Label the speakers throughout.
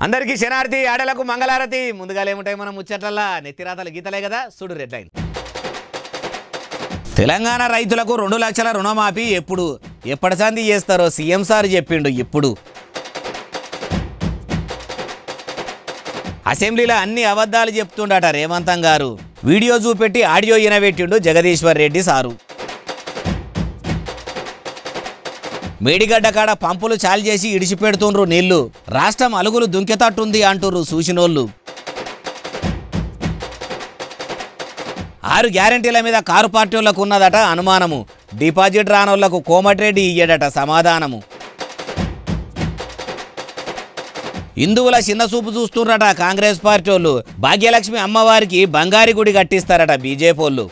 Speaker 1: అందరికీ శనార్థి ఆడలకు మంగళారతి. ముందుగా ఏముంటాయి మనం ముచ్చట్లల్లా నెత్తిరాతలు గీతలే కదా. చూడు రెడ్ లైన్. తెలంగాణ రైతులకు 2 లక్షల రుణమాఫీ ఎప్పటి సంధి చేస్తారో సీఎం సార్ చెప్పిండు. ఇప్పుడు అసెంబ్లీలో అన్ని అబద్ధాలు చెప్తుండట రేవంత్ గారు. వీడియో చూపెట్టి ఆడియో వినబెట్టిండు జగదీశ్వర్ రెడ్డి సారు. మేడిగడ్డ కాడ పంపులు చాలు చేసి ఇడిచిపెడుతుండ్రు నీళ్లు. రాష్ట్రం అలుగులు దుంకెతట్టుంది అంటుర్రు సూచినోళ్ళు. 6 గ్యారెంటీల మీద కారు పార్టీలకు ఉన్నదట అనుమానము. డిపాజిట్ రానోళ్లకు కోమటిరెడ్డి ఇయ్యడట సమాధానము. హిందువుల చిన్న చూపు చూస్తున్నట కాంగ్రెస్ పార్టీ వాళ్ళు. భాగ్యలక్ష్మి అమ్మవారికి బంగారి గుడి కట్టిస్తారట బీజేపీ వాళ్ళు.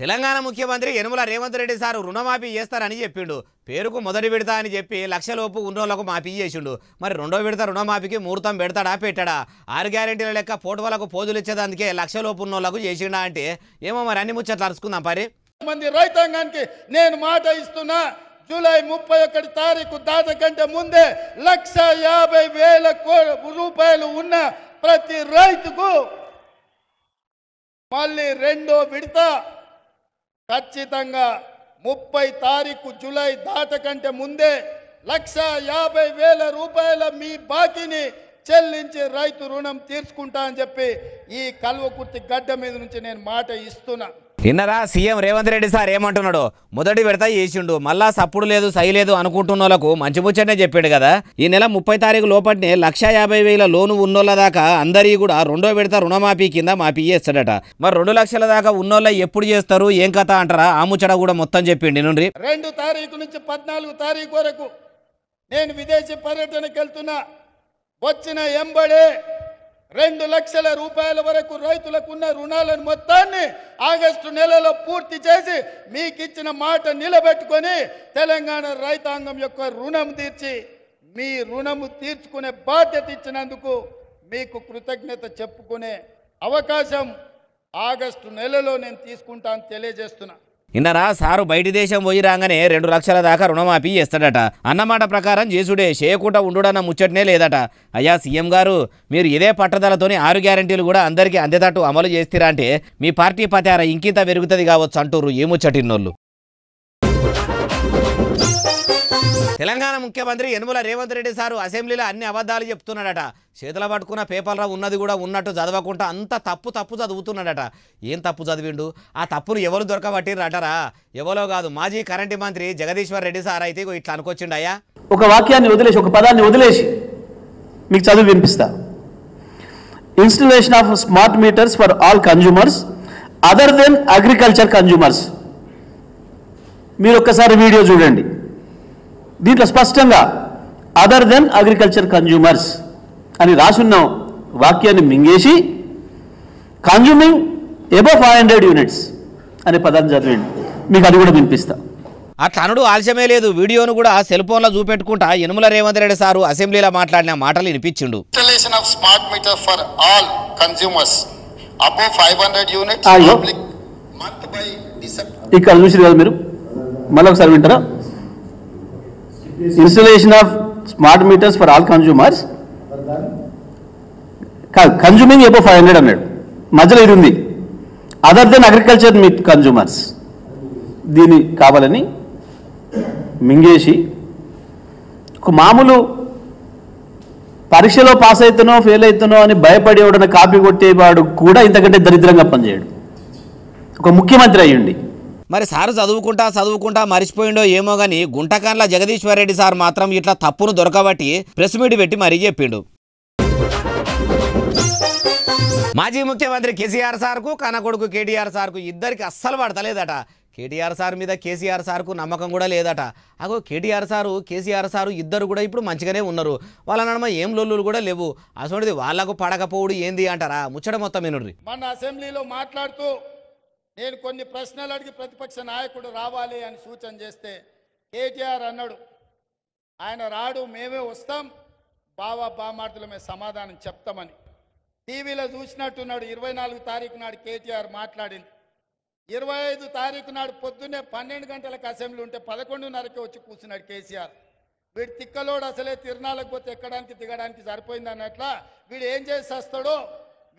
Speaker 1: తెలంగాణ ముఖ్యమంత్రి యనుమల రేవంత్ రెడ్డి సారు రుణమాఫీ చేస్తారని చెప్పిండు. పేరుకు మొదటి విడత అని చెప్పి లక్షలోపు ఉన్నోళ్లకు మాఫీ చేసిండు. మరి రెండో విడత రుణమాఫీకి ముహూర్తం పెడతాడా పెట్టాడా? 6 గ్యారెంటీల లెక్క పోటువలకు పోజులు ఇచ్చేదానికే లక్షలోపు ఉన్నోళ్లకు చేసిండా అంటే ఏమో మరి అన్ని ముచ్చట్లు అరుచుకుందాం. పరి
Speaker 2: మంది రైతాంగానికి నేను మాట ఇస్తున్నా, జూలై 31 తారీఖు దాట కంటే ముందే 1,50,000 రూపాయలు ఉన్న ప్రతి రైతుకు మళ్ళీ రెండో విడత ఖచ్చితంగా 30 తారీఖు జూలై దాట కంటే ముందే 1,50,000 రూపాయల మీ బాకీని చెల్లించి రైతు రుణం తీర్చుకుంటా అని చెప్పి ఈ కల్వకుర్తి గడ్డ మీద నుంచి నేను మాట ఇస్తున్నా.
Speaker 1: విన్నరా సీఎం రేవంత్ రెడ్డి సార్ ఏమంటున్నాడో? మొదటి విడత చేసిండు, మళ్ళా సప్పుడు లేదు సై లేదు అనుకుంటున్న వాళ్ళకు మంచి ముచ్చటనే చెప్పాడు కదా. ఈ నెల 30 తారీఖు లోపటినే 1,50,000 లోను ఉన్నోళ్ళ దాకా అందరి కూడా రెండో విడత రుణమాఫీ కింద మాఫీ చేస్తాడట. మరి 2 లక్షల దాకా ఉన్నోళ్ళ ఎప్పుడు చేస్తారు ఏం కథ అంటారా? ఆ ముచ్చట కూడా మొత్తం చెప్పిండి నుండి.
Speaker 2: 2 తారీఖు నుంచి 14 తారీఖు వరకు నేను విదేశీ పర్యటనకు వెళ్తున్నా. వచ్చిన ఎంబడే 2 లక్షల రూపాయల వరకు రైతులకు ఉన్న రుణాలను మొత్తాన్ని ఆగస్టు నెలలో పూర్తి చేసి మీకు ఇచ్చిన మాట నిలబెట్టుకొని తెలంగాణ రైతాంగం యొక్క రుణం తీర్చి మీ రుణము తీర్చుకునే బాధ్యత ఇచ్చినందుకు మీకు కృతజ్ఞత చెప్పుకునే అవకాశం ఆగస్టు నెలలో నేను తీసుకుంటాను తెలియజేస్తున్నా.
Speaker 1: ఇన్నరా సారు బయటి దేశం పోయి రాగానే 2 లక్షల దాకా రుణమాఫీ చేస్తాడట. అన్నమాట ప్రకారం చేసుడే చేయకుండా ఉండుడన్న ముచ్చటనే లేదట. అయ్యా సీఎం గారు, మీరు ఇదే పట్టుదలతోని 6 గ్యారెంటీలు కూడా అందరికీ అందేటట్టు అమలు చేస్తారా అంటే మీ పార్టీ పతార ఇంకింత పెరుగుతుంది కావచ్చు అంటుర్రు ఏ ముచ్చటిన్నోళ్ళు. తెలంగాణ ముఖ్యమంత్రి యనుమల రేవంత్ రెడ్డి సారు అసెంబ్లీలో అన్ని అబద్ధాలు చెప్తున్నాడట. చేతుల పట్టుకున్న పేపర్లో ఉన్నది కూడా ఉన్నట్టు చదవకుండా అంత తప్పు చదువుతున్నాడట. ఏం తప్పు చదివిండు? ఆ తప్పును ఎవరు దొరకబట్టిర్రటరా? ఎవరో కాదు, మాజీ కరెంటు మంత్రి జగదీశ్వర్ రెడ్డి సార్ అయితే ఇట్లా అనుకొచ్చిండు. అయ్యా
Speaker 3: ఒక వాక్యాన్ని వదిలేసి, ఒక పదాన్ని వదిలేసి మీకు చదువు వినిపిస్తా. Installation of smart meters for all consumers other than agriculture consumers. మీరు ఒక్కసారి వీడియో చూడండి. దీంట్లో స్పష్టంగా అదర్ దెన్ అగ్రికల్చర్ కన్జ్యూమర్స్ అని రాసున్న వాక్యాన్ని మింగేసి కన్జ్యూమింగ్ అబవ్ 500 యూనిట్స్ అనే పదాన్ని చదివండి. మీకు అది కూడా వినిపిస్తా.
Speaker 1: అట్లా అనుడు ఆలస్యమే లేదు. వీడియోను కూడా సెల్ ఫోన్లో చూపెట్టుకుంటా యనుమల రేవంత్ రెడ్డి సారు అసెంబ్లీలో మాట్లాడిన మాటలు వినిపించిండు.
Speaker 4: Installation of smart meter for all consumers above 500 units public month by December.
Speaker 3: ఇక్కడ చూసిరు కదా మీరు, మళ్ళీ ఒకసారి వింటారా? Installation of smart meters for all consumers కాదు, కన్జ్యూమింగ్ అబవ్ 500 అన్నాడు. మధ్యలో ఇది ఉంది, other than agriculture meet consumers. దీన్ని కావాలని మింగేసి ఒక మామూలు పరీక్షలో పాస్ అవుతానో ఫెయిల్ అవుతానో అని భయపడి ఎవడన్నా కాపీ కొట్టేవాడు కూడా ఇంతకంటే దరిద్రంగా పనిచేయడు, ఒక ముఖ్యమంత్రి అయ్యండి.
Speaker 1: మరి సారు చదువుకుంటా మరిచిపోయిండో ఏమో గాని గుంటకాన్ల జగదీశ్వర్ రెడ్డి సార్ మాత్రం ఇట్లా తప్పును దొరకబట్టి ప్రెస్ మీట్ పెట్టి మరీ చెప్పిండు. మాజీ ముఖ్యమంత్రి కేసీఆర్ సార్కు కనకొడుకు కేటీఆర్ సార్కు ఇద్దరికి అస్సలు పడతలేదట. కేటీఆర్ సార్ మీద కేసీఆర్ సార్కు నమ్మకం కూడా లేదట. అగో కేటీఆర్ సారు కేసీఆర్ సారు ఇద్దరు కూడా ఇప్పుడు మంచిగానే ఉన్నారు. వాళ్ళ నడమ ఏం లొల్లులు కూడా లేవు. అసలు వాళ్ళకు పడకపోవుడు ఏంది అంటారా? ముచ్చట మొత్తం వినుర్రి.
Speaker 2: మన అసెంబ్లీలో మాట్లాడుతూ నేను కొన్ని ప్రశ్నలు అడిగి ప్రతిపక్ష నాయకుడు రావాలి అని సూచన చేస్తే కేటీఆర్ అన్నాడు, ఆయన రాడు, మేమే వస్తాం, బావా బామార్దులమే సమాధానం చెప్తామని. టీవీలో చూసినట్టున్నాడు. 24 తారీఖు నాడు కేటీఆర్ మాట్లాడింది. 25 తారీఖు నాడు పొద్దున్నే 12 గంటలకు అసెంబ్లీ ఉంటే 11:30కి వచ్చి కూర్చున్నాడు కేసీఆర్. వీడు తిక్కలోడు అసలే తిరణాలకు పోతే ఎక్కడానికి దిగడానికి సరిపోయింది అన్నట్ల వీడు ఏం చేసి వస్తాడో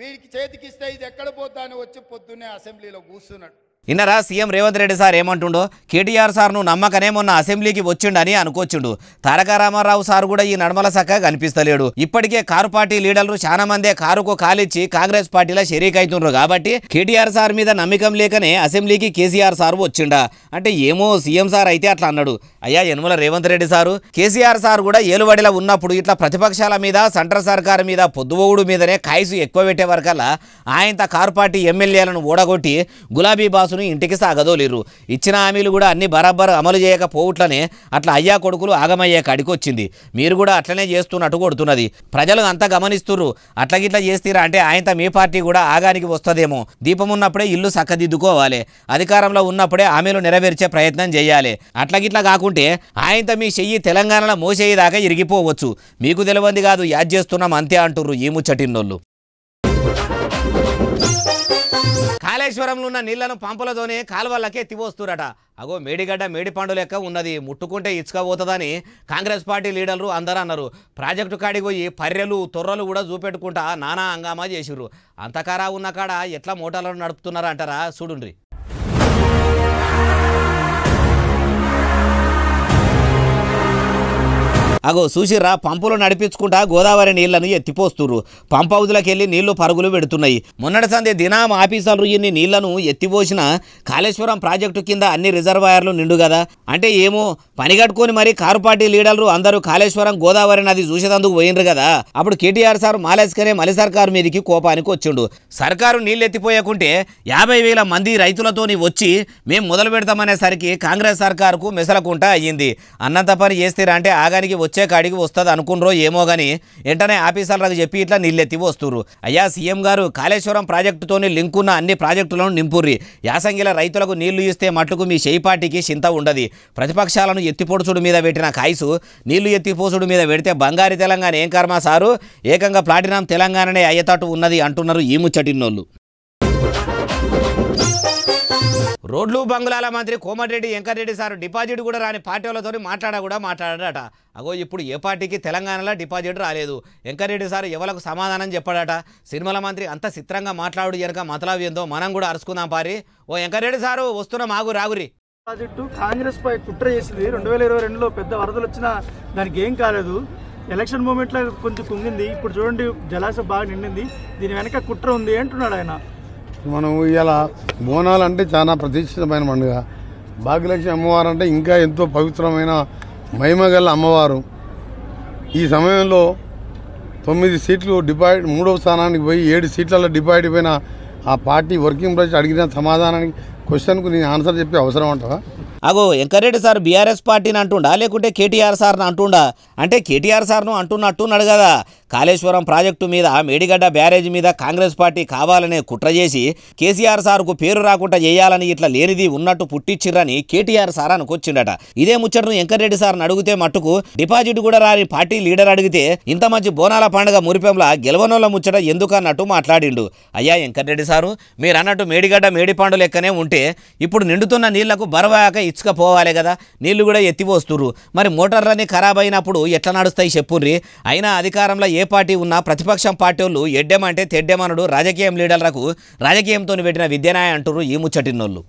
Speaker 2: వీడికి చేతికిస్తే ఇది ఎక్కడ పోద్దా అని వచ్చి పొద్దున్నే అసెంబ్లీలో కూర్చున్నాడు.
Speaker 1: ఇన్నరా సీఎం రేవంత్ రెడ్డి సార్ ఏమంటుండో, కేటీఆర్ సార్ను నమ్మకనే మొన్న అసెంబ్లీకి వచ్చిండని అనుకోవచ్చుండు. తారక రామారావు సార్ కూడా ఈ నడమల సక్క కనిపిస్తలేడు. ఇప్పటికే కారు పార్టీ లీడర్లు చాలా మందే కారుకు కాలిచ్చి కాంగ్రెస్ పార్టీలో షరీక్ అవుతుండ్రు. కాబట్టి కేటీఆర్ సార్ మీద నమ్మకం లేకనే అసెంబ్లీకి కేసీఆర్ సార్ వచ్చిండా అంటే ఏమో సీఎం సార్ అయితే అట్లా అన్నాడు. అయ్యా యనమల రేవంత్ రెడ్డి సారు, కేసీఆర్ సార్ కూడా ఏలుబడిలో ఉన్నప్పుడు ఇట్లా ప్రతిపక్షాల మీద సెంట్రల్ సర్కారు మీద పొద్దువోగుడు మీదనే కాయసు ఎక్కువ పెట్టే వరకల్లా ఆయన కారు పార్టీ ఎమ్మెల్యేలను ఓడగొట్టి గులాబీ బాసును ఇంటికి సాగదోలేరు. ఇచ్చిన హామీలు కూడా అన్ని బరాబర్ అమలు చేయకపోవట్లనే అట్లా అయ్యా కొడుకులు ఆగమయ్యే కాడికి వచ్చింది. మీరు కూడా అట్లనే చేస్తున్నట్టు కొడుతున్నది. ప్రజలు అంతా గమనిస్తున్నారు. అట్లగిట్లా చేస్తారా అంటే ఆయనతో మీ పార్టీ కూడా ఆగానికి వస్తుందేమో. దీపం ఉన్నప్పుడే ఇల్లు చక్కదిద్దుకోవాలి, అధికారంలో ఉన్నప్పుడే హామీలు నెరవేర్చే ప్రయత్నం చేయాలి. అట్లగిట్లా కాకుంటే ఆయనతో మీ చెయ్యి తెలంగాణలో మోసేదాకా ఇరిగిపోవచ్చు. మీకు తెలియంది కాదు, యాద్ చేస్తున్నాం అంతే అంటుర్రు ఈ ముచ్చటిన్నోళ్ళు. కాళేశ్వరంలో ఉన్న నీళ్లను పంపులతోనే కాలువలకే ఎత్తిపోస్తురట. అగో మేడిగడ్డ మేడిపండు లెక్క ఉన్నది, ముట్టుకుంటే ఇసుక పోతుందని కాంగ్రెస్ పార్టీ లీడర్లు అందరూ అన్నారు. ప్రాజెక్టు కాడికి పోయి పర్రెలు తొర్రలు కూడా చూపెట్టుకుంటా నానా హంగామా చేసిర్రు. అంతకారా ఉన్న కాడ ఎట్లా మోటార్లను నడుపుతున్నారంటారా చూడుండ్రి. అగో చూసిర్రా, పంపులు నడిపించుకుంటా గోదావరి నీళ్లను ఎత్తిపోస్తుర్రు. పంప్ హౌజ్లకు వెళ్ళి నీళ్లు పరుగులు పెడుతున్నాయి. మొన్నటి సందే దినాం ఆఫీసర్లు ఇన్ని నీళ్లను ఎత్తిపోసిన కాళేశ్వరం ప్రాజెక్టు కింద అన్ని రిజర్వాయర్లు నిండు కదా. అంటే ఏమో పని కట్టుకొని మరి కారు పార్టీ లీడర్లు అందరూ కాళేశ్వరం గోదావరి నది చూసేందుకు పోయినరు కదా. అప్పుడు కేటీఆర్ సార్ మాలేసుకనే మలి సర్కారు మీదకి కోపానికి వచ్చిండు. సర్కారు నీళ్ళు ఎత్తిపోయకుంటే 50,000 మంది రైతులతోని వచ్చి మేము మొదలు పెడతామనేసరికి కాంగ్రెస్ సర్కారుకు మెసలకుంటా అయ్యింది. అన్నంత పని చేస్తారా అంటే ఆగానికి వచ్చే కాడికి వస్తుంది అనుకున్నరో ఏమో కానీ వెంటనే ఆఫీసర్లకు చెప్పి ఇట్లా నీళ్ళెత్తి వస్తుర్రు. అయ్యా సీఎం గారు, కాళేశ్వరం ప్రాజెక్టుతోని లింక్ ఉన్న అన్ని ప్రాజెక్టులను నింపుర్రి. యాసంగిల రైతులకు నీళ్లు ఇస్తే మట్టుకు మీ చేయి పార్టీకి చింత ఉండదు. ప్రతిపక్షాలను ఎత్తిపోడుచుడు మీద పెట్టిన కాయసు నీళ్లు ఎత్తిపోసుడు మీద పెడితే బంగారు తెలంగాణ ఏం కర్మ సారు, ఏకంగా ప్లాటినం తెలంగాణనే అయ్యేటట్టు ఉన్నది అంటున్నారు ఈ ముచ్చటిన్నోళ్ళు. రోడ్లు బంగుళాల మంత్రి కోమటిరెడ్డి వెంకటరెడ్డి సార్ డిపాజిట్ కూడా రాని పార్టీలతో మాట్లాడాడట. అగో ఇప్పుడు ఏ పార్టీకి తెలంగాణలో డిపాజిట్ రాలేదు. వెంకటరెడ్డి సార్ ఎవరికి సమాధానం చెప్పాడట. సినిమాల మంత్రి అంత చిత్రంగా మాట్లాడు కనుక మతలబ్ ఏందో మనం కూడా అరుచుకుందాం పారి. ఓ వెంకటరెడ్డి సారు వస్తున్నాం, ఆగు రాగురి.
Speaker 5: ప్రాజెక్టు కాంగ్రెస్ పై కుట్ర చేసింది. 2022లో పెద్ద వరదలు వచ్చినా దానికి ఏం కాలేదు. ఎలక్షన్ మూమెంట్లో కొంచెం కుంగింది. ఇప్పుడు చూడండి జలాశయం బాగా నిండింది. దీని వెనక కుట్ర ఉంది అంటున్నాడు ఆయన.
Speaker 6: మనం ఇలా బోనాలు అంటే చాలా ప్రతిష్ఠితమైన పండుగ. భాగ్యలక్ష్మి అమ్మవారు అంటే ఇంకా ఎంతో పవిత్రమైన మహిమగల అమ్మవారు. ఈ సమయంలో 9 సీట్లు డిపాజిట్ 3వ స్థానానికి పోయి 7 సీట్లలో డిపాజిట్ అయిపోయిన ఆ పార్టీ వర్కింగ్ ప్రెసిడెంట్ అడిగిన సమాధానానికి క్వశ్చన్కు నేను ఆన్సర్ చెప్పే అవసరం అంటావా?
Speaker 1: అగో వెంకటరెడ్డి సార్ బీఆర్ఎస్ పార్టీని అంటుండా లేకుంటే కేటీఆర్ సార్ను అంటుండా? అంటే కేటీఆర్ సార్ను అంటున్నాడు కదా. కాళేశ్వరం ప్రాజెక్టు మీద మేడిగడ్డ బ్యారేజ్ మీద కాంగ్రెస్ పార్టీ కావాలనే కుట్ర చేసి కేసీఆర్ సార్కు పేరు రాకుండా చేయాలని ఇట్లా లేనిది ఉన్నట్టు పుట్టించిర్రని కేటీఆర్ సార్ అనుకొచ్చిండట. ఇదే ముచ్చటను వెంకటరెడ్డి సార్ని అడిగితే మట్టుకు డిపాజిట్ కూడా రాని పార్టీ లీడర్ అడిగితే ఇంత మంచి బోనాల పండుగ మురిపెంలా గెలవనోళ్ళ ముచ్చట ఎందుకన్నట్టు మాట్లాడిండు. అయ్యా వెంకటరెడ్డి సారు, మీరు అన్నట్టు మేడిగడ్డ మేడిపండు లెక్కనే ఉంటే ఇప్పుడు నిండుతున్న నీళ్లకు బరవాక ఇచ్చుక పోవాలి కదా. నీళ్లు కూడా ఎత్తిపోస్తుర్రు. మరి మోటార్లన్నీ ఖరాబ్ అయినప్పుడు ఎట్లా నడుస్తాయి చెప్పుర్రి. అయినా అధికారంలో ఏ పార్టీ ఉన్నా ప్రతిపక్షం పార్టీ వాళ్ళు ఎడ్డెమంటే తెడ్డెమనుడు రాజకీయం లీడర్లకు రాజకీయంతో పెట్టిన విద్యనాయ అంటుర్రు ఈ ముచ్చటిన్నోళ్ళు.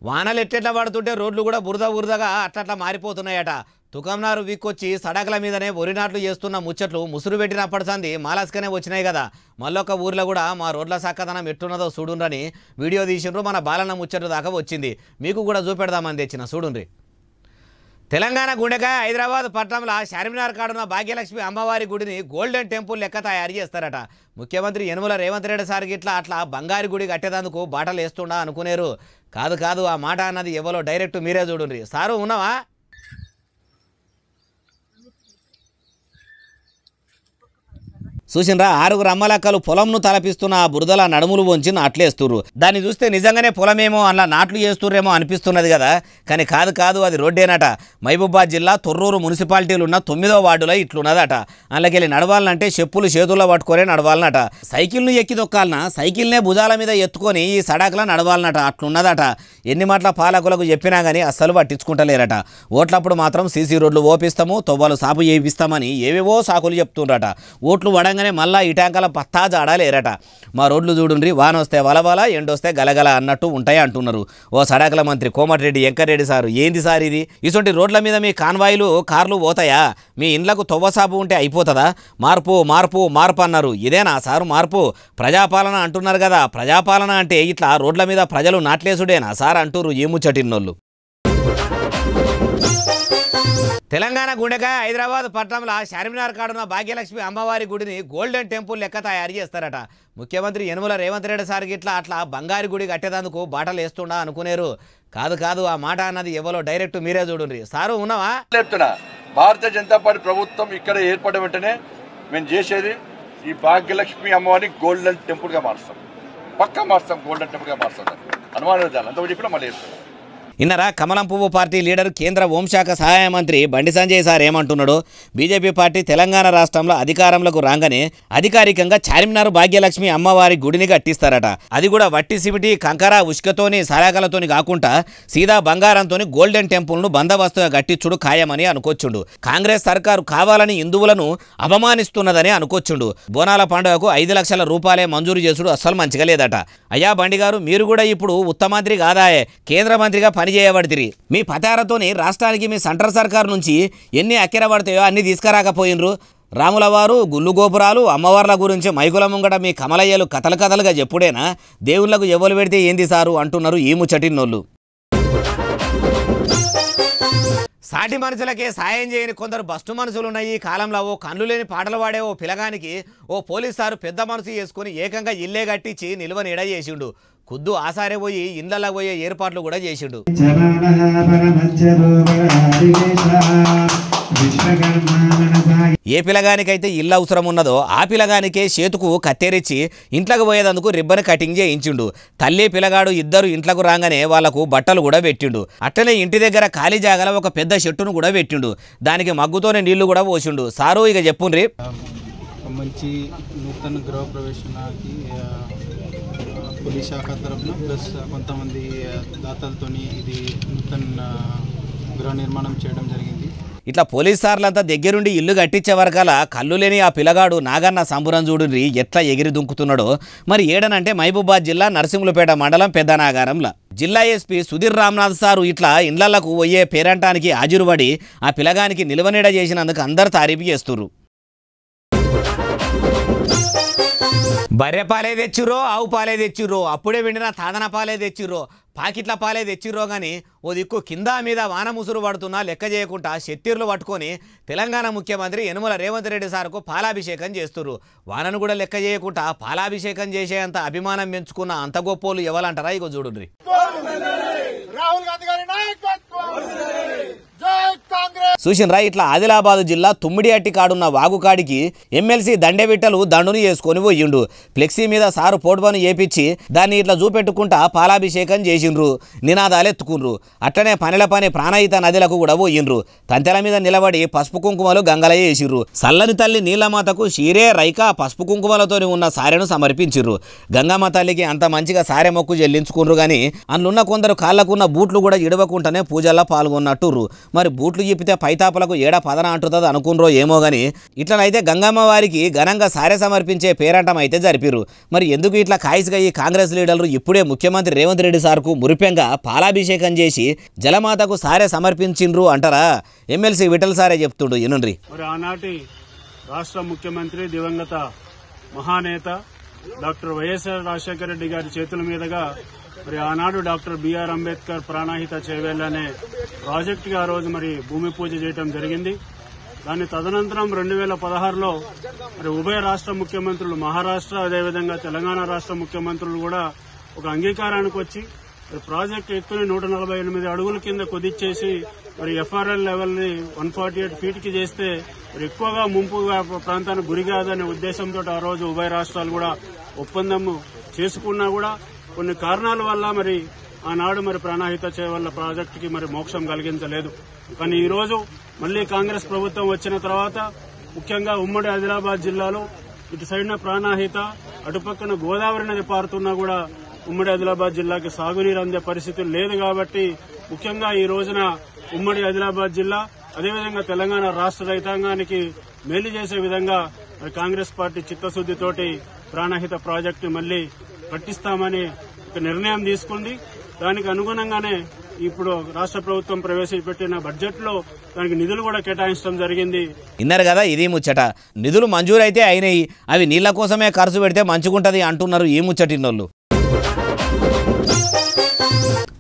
Speaker 1: వానలు ఎట్లెట్లా పడుతుంటే రోడ్లు కూడా బురదగా అట్లట్లా మారిపోతున్నాయట. తుకంనారు వీక్కొచ్చి సడకల మీదనే ఒరినాట్లు చేస్తున్న ముచ్చట్లు ముసురు పెట్టినప్పటి సంది మాలస్కనే వచ్చినాయి కదా. మళ్ళొక్క ఊర్లో కూడా మా రోడ్ల సక్కదనం ఎట్టున్నదో చూడుండ్రని వీడియో తీసిండ్రు. మన బాలన్న ముచ్చట్లు దాకా వచ్చింది, మీకు కూడా చూపెడదామని తెచ్చిన చూడుండ్రి. తెలంగాణ గుండెకాయ హైదరాబాద్ పట్టణంలో చార్మినార్ కాడున్న భాగ్యలక్ష్మి అమ్మవారి గుడిని గోల్డెన్ టెంపుల్ లెక్క తయారు చేస్తారట. ముఖ్యమంత్రి యనమల రేవంత్ రెడ్డి సార్ గిట్లా అట్లా బంగారు గుడి కట్టేందుకు బాటలు వేస్తుండా అనుకునేరు. కాదు ఆ మాట అన్నది ఎవరో డైరెక్ట్ మీరే చూడుండ్రి. సారు ఉన్నావా? చూసినరా 6 అమ్మలక్కలు పొలంను తలపిస్తున్న ఆ బురదల నడుములు వంచి నాట్లేస్తుర్రు. దాన్ని చూస్తే నిజంగానే పొలమేమో అలా నాట్లు చేస్తుర్రేమో అనిపిస్తున్నది కదా, కానీ కాదు అది రోడ్డేనట. మహబూబాబాద్ జిల్లా తొర్రూరు మున్సిపాలిటీలు ఉన్న 9వ వార్డులో ఇట్లున్నదట. అందులోకెళ్ళి నడవాలంటే చెప్పులు చేతుల్లో పట్టుకొనే నడవాలన్నట. సైకిల్ను ఎక్కి దొక్కాలనా, సైకిల్నే భుజాల మీద ఎత్తుకొని ఈ సడాకులా నడవాలన్నట. అట్లున్నదట. ఎన్ని మాటల పాలకులకు చెప్పినా కానీ అస్సలు పట్టించుకుంటలేరట. ఓట్లప్పుడు మాత్రం సీసీ రోడ్లు ఓపిస్తాము, తొవ్వలు సాపు చేయిస్తామని ఏవేవో సాకులు చెప్తుండ్రట. ఓట్లు వడంగానే మళ్ళా ఇటాంకల పత్తా జాడలేరట. మా రోడ్లు చూడుండ్రి, వాన వస్తే వలవల, ఎండొస్తే గలగల అన్నట్టు ఉంటాయి అంటున్నారు. ఓ సడాకుల మంత్రి కోమటిరెడ్డి వెంకటరెడ్డి సారు, ఏంది సార్ ఇది? ఇటువంటి రోడ్ల మీద మీ కాన్వాయిలు కార్లు పోతాయా? మీ ఇండ్లకు తొవ్వసాపు ఉంటే అయిపోతుందా? మార్పు అన్నారు. ఇదేనా సారు మార్పు? ప్రజాపాలన అంటున్నారు కదా, ప్రజాపాలన అంటే ఇట్లా రోడ్ల మీద ప్రజలు నాట్లేసుడేనా సార్ అంటున్నారు ఈ ముచ్చటిన్నోళ్ళు. తెలంగాణ గుండెగా హైదరాబాద్ పట్టణంలో చార్మినార్ కాడున్న భాగ్యలక్ష్మి అమ్మవారి గుడిని గోల్డెన్ టెంపుల్ లెక్క తయారు చేస్తారట. ముఖ్యమంత్రి యనమల రేవంత్ రెడ్డి సార్కి అట్లా బంగారు గుడి కట్టేందుకు బాటలు వేస్తుండా అనుకునేరు. కాదు ఆ మాట అన్నది ఎవరో డైరెక్ట్ మీరే చూడండి. సారు ఉన్నావా?
Speaker 7: చెప్తున్నా, భారతీయ జనతా పార్టీ ప్రభుత్వం ఇక్కడ ఏర్పడిన వెంటనే మేము చేసేది ఈ భాగ్యలక్ష్మి అమ్మవారిని గోల్డెన్ టెంపుల్ గా మారుస్తాం. పక్కా మారుస్తాం, గోల్డెన్ టెంపుల్ గా మారుస్తాం. అనుమానం అంత చెప్పినా మళ్ళీ చేస్తున్నాం.
Speaker 1: ఇన్నరా కమలం పువ్వు పార్టీ లీడర్ కేంద్ర హోంశాఖ సహాయ మంత్రి బండి సంజయ్ సార్ ఏమంటున్నాడు? బీజేపీ పార్టీ తెలంగాణ రాష్ట్రంలో అధికారంలోకి రాగానే అధికారికంగా చార్మినార్ భాగ్యలక్ష్మి అమ్మవారి గుడిని కట్టిస్తారట. అది కూడా వట్టి సిమిటి కంకర ఉష్కతోని సరాకలతోని కాకుండా సీదా బంగారంతోని గోల్డెన్ టెంపుల్ను బందోబస్తుగా కట్టించుడు ఖాయమని అనుకోవచ్చుండు. కాంగ్రెస్ సర్కారు కావాలని హిందువులను అవమానిస్తున్నదని అనుకోవచ్చుండు. బోనాల పండుగకు 5 లక్షల రూపాయలే మంజూరు చేసుడు అస్సలు మంచిగా లేదట. అయ్యా బండి గారు, మీరు కూడా ఇప్పుడు ఉత్తమంత్రి కాదాయే, కేంద్ర మంత్రిగా పనిచేయబడితిరి. మీ పతారతోని రాష్ట్రానికి మీ సెంట్రల్ సర్కారు నుంచి ఎన్ని అక్కెర పడతాయో అన్ని తీసుకురాకపోయినరు. రాములవారు, గుళ్ళు గోపురాలు, అమ్మవార్ల గురించి మైకుల ముంగట మీ కమలయ్యలు కథలుగా చెప్పుడేనా? దేవుళ్లకు ఎవరు పెడితే ఏంది సారు అంటున్నారు ఈ ముచ్చటిన్నోళ్ళు. సాటి మనుషులకే సాయం చేయని కొందరు బస్టు మనుషులు ఉన్నాయి ఈ కాలంలో. ఓ కళ్ళు లేని పాటలు పాడే ఓ పిలగానికి ఓ పోలీసు సారు పెద్ద మనసు చేసుకుని ఏకంగా ఇల్లే కట్టించి నిల్వని ఎడ చేసిండు. ఖుద్దు ఆసారే పోయి ఇండ్లలా పోయే ఏర్పాట్లు కూడా చేసిండు. ఏ పిలగానికైతే ఇల్లు అవసరం ఉన్నదో ఆ పిలగానికే చేతుకు కత్తెరిచ్చి ఇంట్లోకి పోయేందుకు రిబ్బన్ కటింగ్ చేయించిండు. తల్లి పిలగాడు ఇద్దరు ఇంట్లోకి రాగానే వాళ్లకు బట్టలు కూడా పెట్టిండు. అట్లనే ఇంటి దగ్గర ఖాళీ జాగల ఒక పెద్ద చెట్టును కూడా పెట్టిండు. దానికి మగ్గుతోనే నీళ్లు కూడా పోసిండు. సారు ఇక చెప్పుండ్రి.
Speaker 8: మంచి నూతన గృహ ప్రవేశానికి పోలీస్ శాఖ తరఫున ప్లస్ కొంతమంది దాతలతో ఇది నూతన గృహ నిర్మాణం చేయడం జరిగింది.
Speaker 1: ఇట్లా పోలీస్ సార్లంతా దగ్గరుండి ఇల్లు కట్టించే వరకల కళ్ళు లేని ఆ పిల్లగాడు నాగన్న సంబురం చూడుని ఎట్లా ఎగిరి దుంకుతున్నాడో. మరి ఏడనంటే మహబూబాబాద్ జిల్లా నరసింహులపేట మండలం పెద్దనాగారంలో జిల్లా ఎస్పీ సుధీర్ రామ్నాథ్ సారు ఇట్లా ఇండ్లకు పోయే పేరంటానికి హాజరుపడి ఆ పిల్లగానికి నిలవనీడ చేసినందుకు అందరు తారీఫు చేస్తున్నారు. బర్రె పాలే తెచ్చిర్రో, ఆవు పాలే తెచ్చిర్రో, అప్పుడే విండిన తాదన పాలే తెచ్చిర్రో, పాకిట్ల పాలే తెచ్చిర్రో కానీ ఓ దిక్కు కింద మీద వాన ముసురు పడుతున్నా లెక్క చేయకుండా షెట్టీర్లు పట్టుకొని తెలంగాణ ముఖ్యమంత్రి యనమల రేవంత్ రెడ్డి సార్కు పాలాభిషేకం చేస్తున్నారు. వానను కూడా లెక్క చేయకుండా పాలాభిషేకం చేసేంత అభిమానం పెంచుకున్న అంత గొప్పోళ్ళు ఎవరంటారా? ఇగో చూడుండ్రి. చూసినరా ఇట్లా ఆదిలాబాద్ జిల్లా తుమ్మిడిహట్టి కాడున్న వాగుకాడికి ఎమ్మెల్సీ దండెవిట్టలు దండుని చేసుకొని పోయిండు. ఫ్లెక్సీ మీద సారు పోటుబను ఏపిచ్చి దాన్ని ఇట్లా చూపెట్టుకుంటా పాలాభిషేకం చేసిండ్రు, నినాదాలు ఎత్తుకుండ్రు. అట్లనే పనిల పని ప్రాణహిత నదులకు కూడా పోయిండ్రు. తంతెల మీద నిలబడి పసుపు కుంకుమలు గంగల వేసిర్రు. సల్లని తల్లి నీలమాతకు షీరే రైక పసుపు కుంకుమలతో ఉన్న సారెను సమర్పించిర్రు. గంగమ్మ తల్లికి అంత మంచిగా సారె మొక్కు చెల్లించుకుండ్రు. కానీ అందులో కొందరు కాళ్లకున్న బూట్లు కూడా ఇడవకుండానే పూజల్లో పాల్గొన్నట్టుర్రు. మరి బూట్లు చెప్పితే పైతాపులకు ఏడా పదన అంటుతుంది అనుకున్రో ఏమో గాని ఇట్లనైతే గంగమ్మ వారికి ఘనంగా సారె సమర్పించే పేరంటం అయితే జరిపిరు. మరి ఎందుకు ఇట్లా కాయిస్గా ఈ కాంగ్రెస్ లీడర్లు ఇప్పుడే ముఖ్యమంత్రి రేవంత్ రెడ్డి సార్కు మురిపెంగా పాలాభిషేకం చేసి జలమాతకు సారె సమర్పించిండ్రు అంటారా? ఎమ్మెల్సీ విఠల్ సారే చెప్తుండు ఇనుండ్రి.
Speaker 9: మరి ఆనాటి రాష్ట్ర ముఖ్యమంత్రి దివంగత మహానేత డాక్టర్ వైఎస్ఆర్ రాజశేఖర రెడ్డి గారి చేతుల మీదుగా మరి ఆనాడు డాక్టర్ బిఆర్ అంబేద్కర్ ప్రాణహిత చేవేళ్ల అనే ప్రాజెక్టుకి ఆ రోజు మరి భూమి పూజ చేయడం జరిగింది. దాని తదనంతరం 2016లో మరి ఉభయ రాష్ట్ర ముఖ్యమంత్రులు మహారాష్ట్ర అదేవిధంగా తెలంగాణ రాష్ట్ర ముఖ్యమంత్రులు కూడా ఒక అంగీకారానికి వచ్చి ప్రాజెక్టు ఎత్తుని 148 అడుగుల కింద కుదిచ్చేసి మరి ఎఫ్ఆర్ఎల్ లెవెల్ని 148 ఫీట్కి చేస్తే మరి ఎక్కువగా ముంపుగా ప్రాంతానికి గురి కాదనే ఉద్దేశంతో ఆ రోజు ఉభయ రాష్ట్రాలు కూడా ఒప్పందం చేసుకున్నా కూడా కొన్ని కారణాల వల్ల మరి ఆనాడు మరి ప్రాణాహిత చేవల్ల ప్రాజెక్టుకి మరి మోక్షం కలిగించలేదు. కానీ ఈ రోజు మళ్లీ కాంగ్రెస్ ప్రభుత్వం వచ్చిన తర్వాత ముఖ్యంగా ఉమ్మడి ఆదిలాబాద్ జిల్లాలో ఇటు సైడ్న ప్రాణాహిత అటుపక్కన గోదావరి నది పారుతున్నా కూడా ఉమ్మడి ఆదిలాబాద్ జిల్లాకి సాగునీరు అందే పరిస్థితి లేదు. కాబట్టి ముఖ్యంగా ఈ రోజున ఉమ్మడి ఆదిలాబాద్ జిల్లా అదేవిధంగా తెలంగాణ రాష్ట్ర రైతాంగానికి మేలు చేసే విధంగా మరి కాంగ్రెస్ పార్టీ చిత్తశుద్దితోటి ప్రాణహిత ప్రాజెక్టు మళ్లీ కట్టిస్తామని ఒక నిర్ణయం తీసుకుంది. దానికి అనుగుణంగానే ఇప్పుడు రాష్ట్ర ప్రభుత్వం ప్రవేశపెట్టిన బడ్జెట్ లో దానికి నిధులు కూడా కేటాయించడం జరిగింది.
Speaker 1: విన్నారు కదా, ఇది ముచ్చట. నిధులు మంజూరైతే అయినాయి, అవి నీళ్ల కోసమే ఖర్చు పెడితే మంచిగుంటది అంటున్నారు ఈ ముచ్చటిన్నోళ్ళు.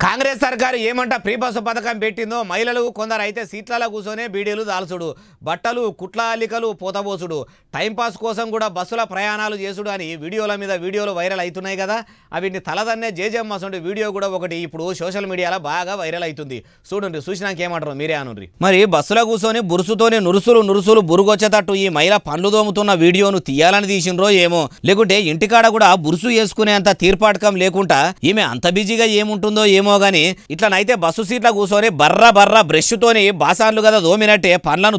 Speaker 1: కాంగ్రెస్ సర్కారు ఏమంట ఫ్రీ బస్సు పథకం పెట్టిందో మహిళలు కొందరు అయితే సీట్లలో కూర్చొనే బీడీలు దాల్చుడు, బట్టలు కుట్ల అల్లికలు పోతబోసుడు, టైంపాస్ కోసం కూడా బస్సుల ప్రయాణాలు చేసుడు అని వీడియోల మీద వీడియోలు వైరల్ అవుతున్నాయి కదా. అవిని తలదన్నే జేజమ్మసంటి వీడియో కూడా ఒకటి ఇప్పుడు సోషల్ మీడియాలో బాగా వైరల్ అవుతుంది. చూడండి, చూసినాక ఏమంటారు మీరే అనుర్రి. మరి బస్సులో కూర్చొని బురుసుతోనే నురుసులు బురుగొచ్చేటట్టు ఈ మహిళ పండ్లు దోముతున్న వీడియోను తీయాలని తీసిండ్రో ఏమో, లేకుంటే ఇంటికాడ కూడా బురుసు వేసుకునేంత తీర్పాటకం లేకుండా ఈమె అంత బిజీగా ఏముంటుందో ఏమో గాని ఇట్లనైతే బస్సు సీట్ల కూర్చొని బర్ర బ్రష్ తోని బాసాన్లు కదా దోమినట్టే పండ్లను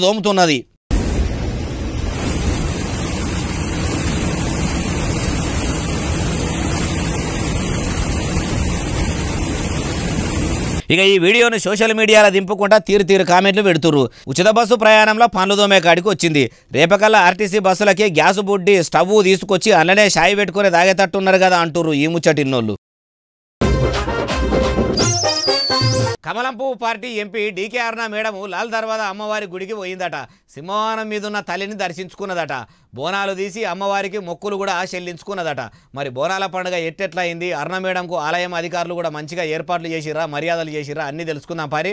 Speaker 1: దోముతున్నది. ఇక ఈ వీడియోను సోషల్ మీడియాలో దింపుకుంటా తీరు కామెంట్లు పెడుతురు. ఉచిత బస్సు ప్రయాణంలో పండ్లు దోమే కాడికి వచ్చింది. రేపకల్లా ఆర్టీసీ బస్సులకి గ్యాస్ బుడ్డి స్టవ్ తీసుకొచ్చి అల్లనే షాయి పెట్టుకుని తాగేటట్టున్నారు కదా అంటుర్రు ఈ ముచ్చటిన్నోళ్ళు. కమలంపు పార్టీ ఎంపీ డీకే అరుణ మేడం లాల్ దర్వాజా అమ్మవారి గుడికి పోయిందట. సింహవాహనం మీదున్న తల్లిని దర్శించుకున్నదట. బోనాలు తీసి అమ్మవారికి మొక్కులు కూడా చెల్లించుకున్నదట. మరి బోనాల పండుగ ఎట్టెట్లయింది, అరుణ మేడంకు ఆలయం అధికారులు కూడా మంచిగా ఏర్పాట్లు చేసిర్రా, మర్యాదలు చేసిర్రా, అన్ని తెలుసుకుందాం పారి.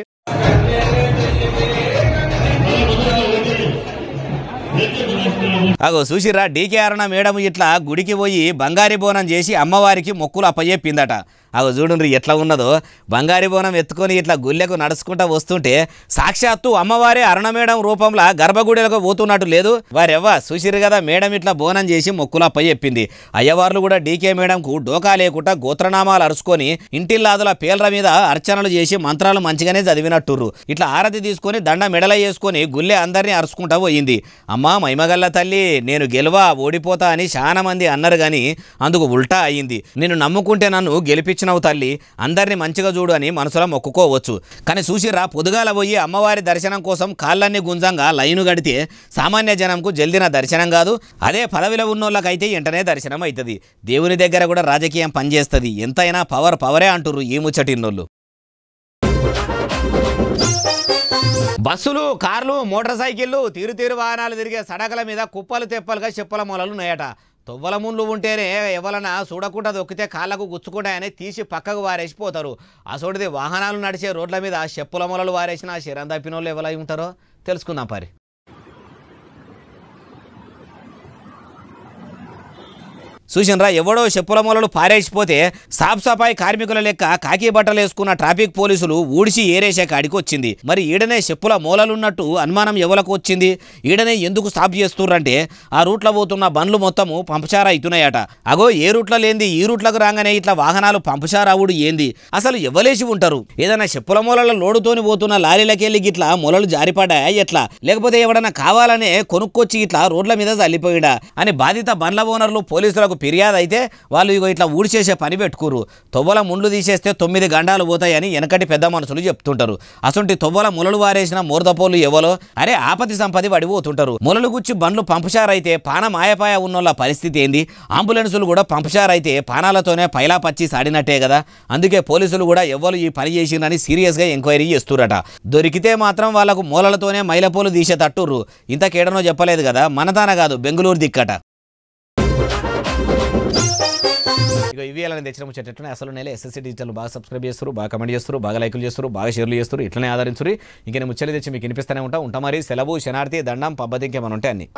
Speaker 1: అగో చూసిర్రా, డీకే అరుణ మేడం ఇట్లా గుడికి పోయి బంగారి బోనం చేసి అమ్మవారికి మొక్కులు అప్పచెప్పిందట. అగో చూడండి ఎట్లా ఉన్నదో, బంగారి బోనం ఎత్తుకొని ఇట్లా గుళ్ళకు నడుచుకుంటా వస్తుంటే సాక్షాత్తు అమ్మవారే అరుణ మేడం రూపంలో గర్భగుడిలకు పోతున్నట్టు లేదు. వారెవ్వ చూసిరు కదా, మేడం ఇట్లా బోనం చేసి మొక్కులు అప్పచెప్పింది. అయ్యవార్లు కూడా డీకే మేడంకు డోకా లేకుండా గోత్రనామాలు అరుచుకొని ఇంటిల్లాదుల పేర్ల మీద అర్చనలు చేసి మంత్రాలు మంచిగానే చదివినట్టుర్రు. ఇట్లా ఆరతి తీసుకొని దండ మెడల వేసుకొని గుళ్ళే అందరినీ అరుచుకుంటా పోయింది. అమ్మా మైమగల్ల తల్లి, నేను గెలువా ఓడిపోతా అని చాలా మంది అన్నారు గాని అందుకు ఉల్టా అయ్యింది. నేను నమ్ముకుంటే నన్ను గెలిపించినవు తల్లి, అందరినీ మంచిగా చూడు అని మనసులో మొక్కుకోవచ్చు. కానీ చూసిరా, పొదుగాల పోయి అమ్మవారి దర్శనం కోసం కాళ్ళన్నీ గుంజంగా లైను గడితే సామాన్య జనంకు జల్దిన దర్శనం కాదు, అదే పదవిలో ఉన్నోళ్ళకైతే వెంటనే దర్శనం అవుతుంది. దేవుని దగ్గర కూడా రాజకీయం పనిచేస్తుంది. ఎంతైనా పవరే అంటుర్రు ఈ ముచ్చటిన్నోళ్ళు. బస్సులు, కార్లు, మోటార్ సైకిళ్లు, తీరు వాహనాలు తిరిగే సడకల మీద కుప్పలు తెప్పలుగా చెప్పుల మూలలు ఉన్నాయట. తొవ్వల ముండ్లు ఉంటేనే ఎవరన్నా చూడకుండా దొక్కితే కాళ్ళకు గుచ్చుకుంటాయని తీసి పక్కకు వారేసిపోతారు. అసోటిది వాహనాలు నడిచే రోడ్ల మీద చెప్పుల మూలలు వారేసిన శరం తప్పిన వాళ్ళు ఎవరై ఉంటారో తెలుసుకుందాం పారి. చూసినరా, ఎవడో చెప్పుల మూలలు పారేసిపోతే సాఫ్ సఫాయి కార్మికుల లెక్క కాకి బట్టలు వేసుకున్న ట్రాఫిక్ పోలీసులు ఊడిసి ఏరేసే కాడికి వచ్చింది. మరి ఈడనే చెప్పుల మూలలున్నట్టు అనుమానం ఎవలకు వచ్చింది? ఈడనే ఎందుకు స్టాప్ చేస్తుర్రంటే ఆ రూట్లో పోతున్న బండ్లు మొత్తము పంపచార అవుతున్నాయట. అగో ఏ రూట్లో లేంది ఈ రూట్లకు రాగానే ఇట్లా వాహనాలు పంపచారావుడు ఏంది? అసలు ఎవలేసి ఉంటారు? ఏదైనా చెప్పుల మూలల లోడుతోని పోతున్న లారీలకెళ్ళి గిట్లా మూలలు జారిపడ్డాయా ఎట్లా? లేకపోతే ఎవడన్నా కావాలనే కొనుక్కొచ్చి ఇట్లా రోడ్ల మీద చల్లిపోయిడా అని బాధిత బండ్ల ఓనర్లు పోలీసులకు ఫిర్యాదు అయితే వాళ్ళు ఇట్లా ఊడిచేసే పని పెట్టుకురు. తొవ్వల ముండ్లు తీసేస్తే 9 గండాలు పోతాయని వెనకటి పెద్ద మనుషులు చెప్తుంటారు. అసొంటి తొవ్వల ములలు వారేసిన మూర్దపోలు ఎవలో అరే ఆపతి సంపది పడిపోతుంటారు. ములలు గుచ్చి బండ్లు పంపచారైతే పాన మాయపాయ ఉన్నోళ్ళ పరిస్థితి ఏంది? అంబులెన్సులు కూడా పంపచారైతే పానాలతోనే పైలా పచ్చి సాడినట్టే కదా. అందుకే పోలీసులు కూడా ఎవరు ఈ పని చేసినని సీరియస్గా ఎంక్వైరీ చేస్తురట. దొరికితే మాత్రం వాళ్లకు మూలలతోనే మైలపోలు తీసేటట్టుర్రు. ఇంతకేడనో చెప్పలేదు కదా, మనతాన కాదు బెంగళూరు దిక్కట. ఇక ఇవి అలానే తెచ్చిన ముచ్చట్లనే అసలు నెల ఎస్ఎస్సీ డిజిటల్ బాగా సబ్స్క్రైబ్ చేస్తారు, బాగా కమెంట్ చేస్తారు, బాగా లైకులు చేస్తారు, బాగా షేర్లు చేస్తారు. ఇట్లనే ఆదరించురు. ఇంకా నేను ముచ్చట్లు తెచ్చి మీకు వినిపిస్తూనే ఉంటా మరి. సెలవు, శనార్థి, దండం, పబ్బతి ఇంకేమైనా ఉంటే అన్ని.